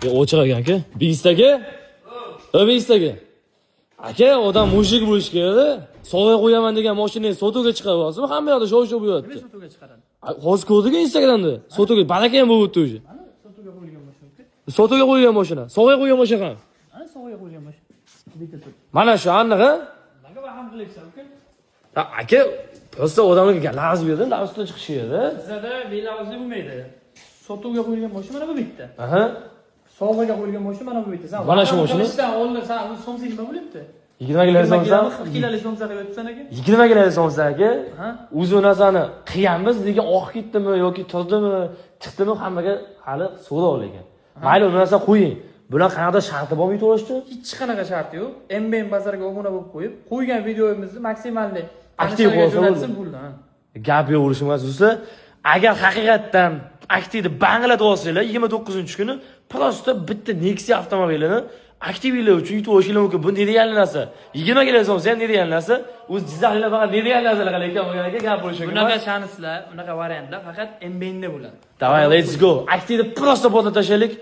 Ochiq ekan-ku. Begistaga? Begistaga. Aka, odam mushuk bo'lish kerak. Sovg'a qo'yaman degan mashinani sotuga chiqaryapsizmi? Hamma yoqda shov-shuv bo'lyapti. Nima sotuga chiqaradi? Hozir ko'rdik Instagramda. Sotuga baraka ham bo'libdi o'zi. Mana sotuga qo'yilgan mashina. Sotuga qo'yilgan mashina. Sovg'a qo'ygan mashina ham. Mana sovg'a qo'yilgan mashina. Bekatda. Mana shu aniq, ha? Nega baham qilyapsan, uka? Aka, prosta odamlarga lag'z berdi, lag'zdan chiqishi edi. Bizda belag'izli bo'lmaydi. Sotuga qo'yilgan mashina mana bu bitta. Aha. Sovg'aga qo'yilgan mashina mana bu bitta. Mana shu mashina? Oldin san o'z somsang nima bo'lyapti? 20 ga somsa. 40 kiloli somsa deb aytsan aka. 20 ga somsa aka. Ha? O'zi narsani qiyamiz degan oqib ketdimi yoki turdimi, chiqdimi hammaga hali so'rov lekin. Mayli, u narsa qo'ying. Bular qanaqada sharti bormi to'lashdi? Hech qanaqa sharti yo'q. MBM bozorga obuna bo'lib qo'yib, qo'ygan videomizni maksimalli aktiv bo'lsa bo'ldi. Gap yo'q bo'lishimiz o'zi. Agar haqiqatdan aktivni bangilab olsanglar 29-kuni prosta bitta Nexia avtomobilini aktivlar uchun yutib olishinglar mumkin. Bu ne degan narsa? 20 ga so'msa ham ne degan narsa? O'z jizzaxlar faqat ne degan narsalar qilayotgan gap bo'lishi kerak. Bunaqa shanslar, bunaqa variantlar faqat MBN da bo'ladi. Давай, let's go. Aktivni prosta bota tashlaylik.